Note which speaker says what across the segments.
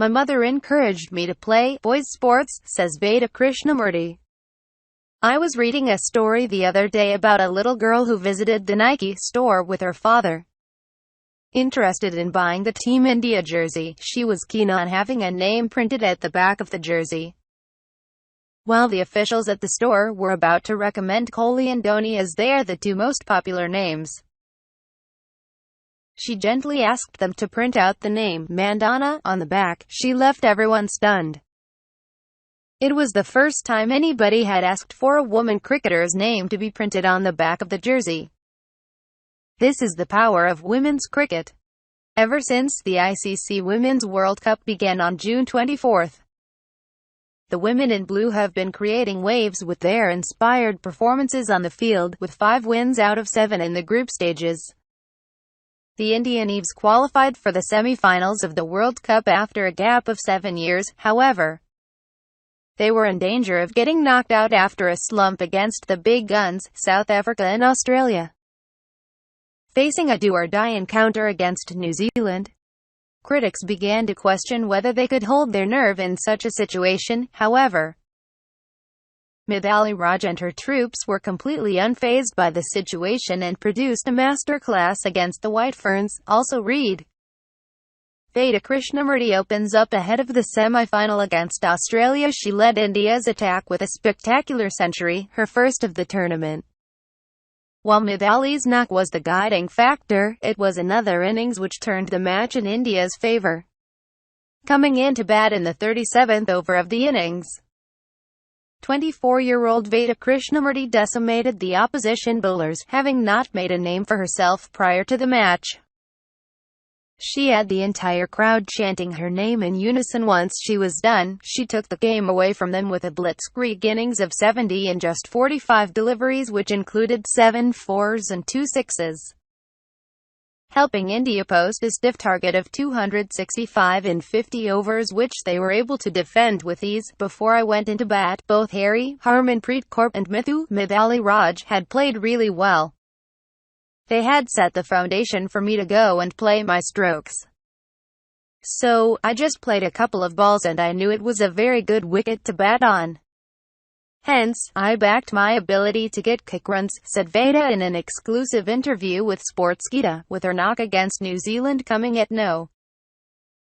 Speaker 1: My mother encouraged me to play boys' sports, says Veda Krishnamurthy. I was reading a story the other day about a little girl who visited the Nike store with her father. Interested in buying the Team India jersey, she was keen on having a name printed at the back of the jersey. While the officials at the store were about to recommend Kohli and Dhoni as they are the two most popular names, she gently asked them to print out the name Mandana on the back. She left everyone stunned. It was the first time anybody had asked for a woman cricketer's name to be printed on the back of the jersey. This is the power of women's cricket. Ever since the ICC Women's World Cup began on June 24, the women in blue have been creating waves with their inspired performances on the field, with 5 wins out of 7 in the group stages. The Indian Eves qualified for the semi-finals of the World Cup after a gap of 7 years, however. They were in danger of getting knocked out after a slump against the big guns, South Africa and Australia. Facing a do-or-die encounter against New Zealand, critics began to question whether they could hold their nerve in such a situation. However, Mithali Raj and her troops were completely unfazed by the situation and produced a masterclass against the White Ferns. Also read: Veda Krishnamurthy opens up ahead of the semi-final against Australia. She led India's attack with a spectacular century, her first of the tournament. While Mithali's knock was the guiding factor, it was another innings which turned the match in India's favour. Coming in to bat in the 37th over of the innings, 24-year-old Veda Krishnamurthy decimated the opposition bowlers, having not made a name for herself prior to the match. She had the entire crowd chanting her name in unison. Once she was done, she took the game away from them with a blitzkrieg innings of 70 in just 45 deliveries, which included 7 fours and 2 sixes, helping India post a stiff target of 265 in 50 overs, which they were able to defend with ease. Before I went into bat, both Harry, Harmanpreet Kaur, and Mithali Raj had played really well. They had set the foundation for me to go and play my strokes. So, I just played a couple of balls and I knew it was a very good wicket to bat on. Hence, I backed my ability to get kick runs, said Veda in an exclusive interview with Sportskeeda, with her knock against New Zealand coming at no.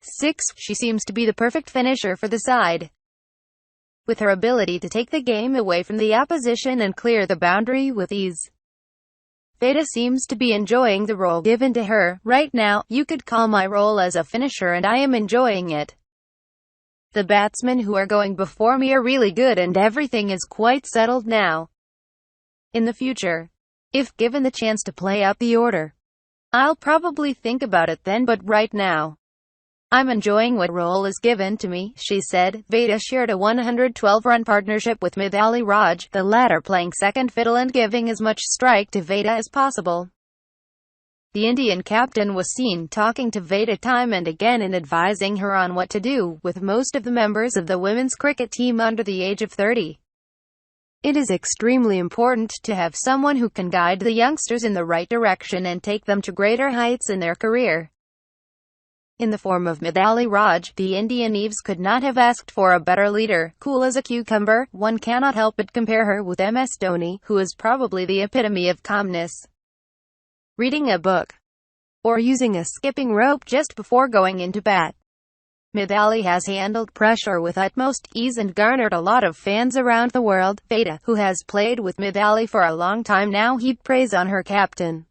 Speaker 1: 6, she seems to be the perfect finisher for the side. With her ability to take the game away from the opposition and clear the boundary with ease, Veda seems to be enjoying the role given to her. Right now, you could call my role as a finisher and I am enjoying it. The batsmen who are going before me are really good and everything is quite settled now. In the future, if given the chance to play up the order, I'll probably think about it then, but right now, I'm enjoying what role is given to me, she said. Veda shared a 112-run partnership with Mithali Raj, the latter playing second fiddle and giving as much strike to Veda as possible. The Indian captain was seen talking to Veda time and again and advising her on what to do, with most of the members of the women's cricket team under the age of 30. It is extremely important to have someone who can guide the youngsters in the right direction and take them to greater heights in their career. In the form of Mithali Raj, the Indian Eves could not have asked for a better leader. Cool as a cucumber, one cannot help but compare her with MS Dhoni, who is probably the epitome of calmness. Reading a book, or using a skipping rope just before going into bat. Mithali has handled pressure with utmost ease and garnered a lot of fans around the world. Veda, who has played with Mithali for a long time now, heaped praise on her captain.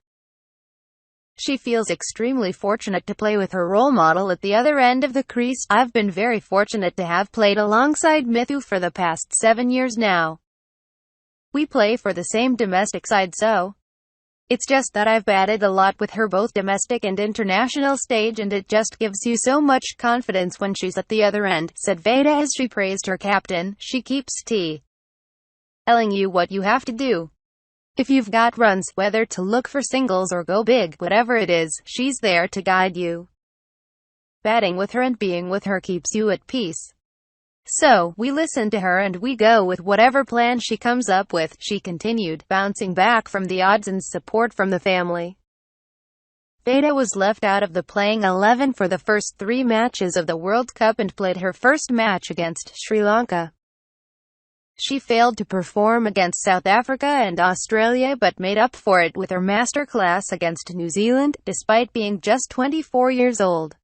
Speaker 1: She feels extremely fortunate to play with her role model at the other end of the crease. I've been very fortunate to have played alongside Mithu for the past 7 years now. We play for the same domestic side, so it's just that I've batted a lot with her both domestic and international stage, and it just gives you so much confidence when she's at the other end, said Veda as she praised her captain. She keeps telling you what you have to do. If you've got runs, whether to look for singles or go big, whatever it is, she's there to guide you. Batting with her and being with her keeps you at peace. So, we listen to her and we go with whatever plan she comes up with, she continued, bouncing back from the odds and support from the family. Veda was left out of the playing 11 for the first 3 matches of the World Cup and played her first match against Sri Lanka. She failed to perform against South Africa and Australia but made up for it with her masterclass against New Zealand, despite being just 24 years old.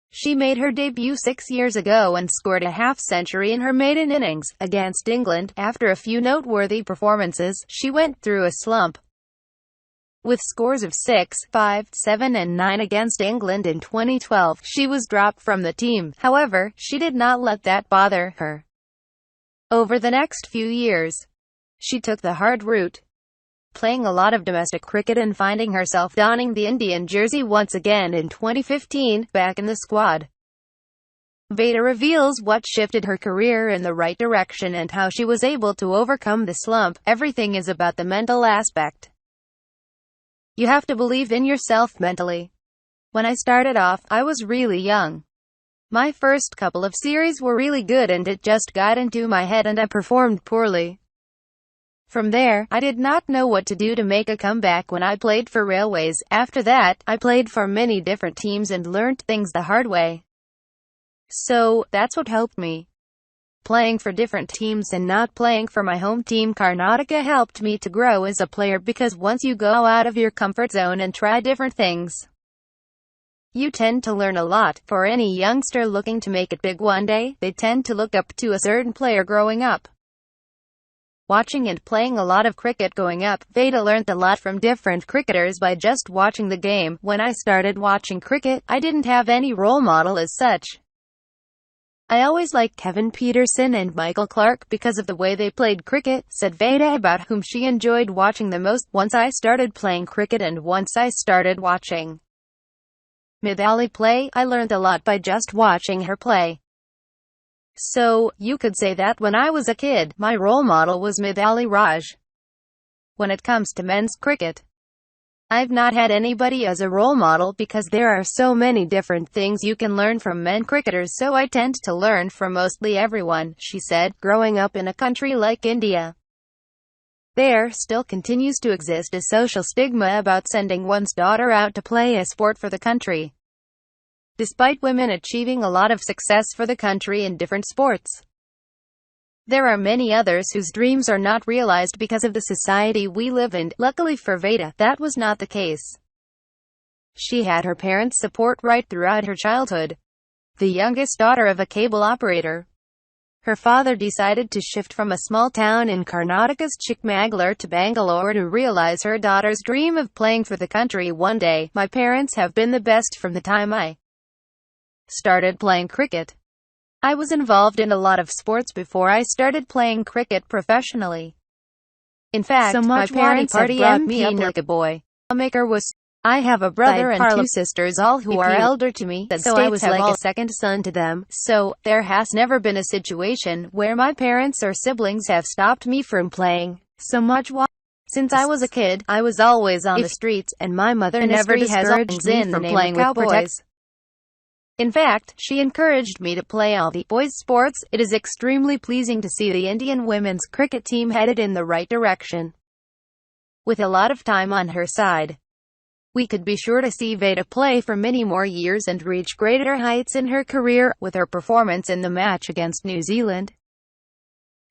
Speaker 1: She made her debut 6 years ago and scored a half-century in her maiden innings. Against England, after a few noteworthy performances, she went through a slump. With scores of 6, 5, 7 and 9 against England in 2012, she was dropped from the team. However, she did not let that bother her. Over the next few years, she took the hard route, playing a lot of domestic cricket and finding herself donning the Indian jersey once again in 2015, back in the squad. Veda reveals what shifted her career in the right direction and how she was able to overcome the slump. Everything is about the mental aspect. You have to believe in yourself mentally. When I started off, I was really young. My first couple of series were really good and it just got into my head and I performed poorly. From there, I did not know what to do to make a comeback when I played for Railways. After that, I played for many different teams and learnt things the hard way. So, that's what helped me. Playing for different teams and not playing for my home team Karnataka helped me to grow as a player, because once you go out of your comfort zone and try different things, you tend to learn a lot. For any youngster looking to make it big one day, they tend to look up to a certain player growing up. Watching and playing a lot of cricket growing up, Veda learned a lot from different cricketers by just watching the game. When I started watching cricket, I didn't have any role model as such. I always liked Kevin Peterson and Michael Clarke because of the way they played cricket, said Veda about whom she enjoyed watching the most. Once I started playing cricket and once I started watching Mithali play, I learned a lot by just watching her play. So, you could say that when I was a kid, my role model was Mithali Raj. When it comes to men's cricket, I've not had anybody as a role model because there are so many different things you can learn from men cricketers, so I tend to learn from mostly everyone, she said. Growing up in a country like India, there still continues to exist a social stigma about sending one's daughter out to play a sport for the country. Despite women achieving a lot of success for the country in different sports, there are many others whose dreams are not realized because of the society we live in. Luckily for Veda, that was not the case. She had her parents' support right throughout her childhood. The youngest daughter of a cable operator, her father decided to shift from a small town in Karnataka's Chikmagalur to Bangalore to realize her daughter's dream of playing for the country one day. My parents have been the best from the time I started playing cricket. I was involved in a lot of sports before I started playing cricket professionally. In fact, my parents have brought me up like a boy. I have a brother and 2 sisters, all who are elder to me, so I was like a second son to them. So, there has never been a situation where my parents or siblings have stopped me from playing so much. Since I was a kid, I was always on the streets, and my mother never discouraged me from playing with boys. In fact, she encouraged me to play all the boys' sports. It is extremely pleasing to see the Indian women's cricket team headed in the right direction. With a lot of time on her side, we could be sure to see Veda play for many more years and reach greater heights in her career. With her performance in the match against New Zealand,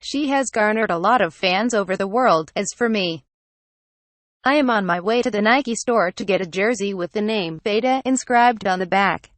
Speaker 1: she has garnered a lot of fans over the world. As for me, I am on my way to the Nike store to get a jersey with the name Veda inscribed on the back.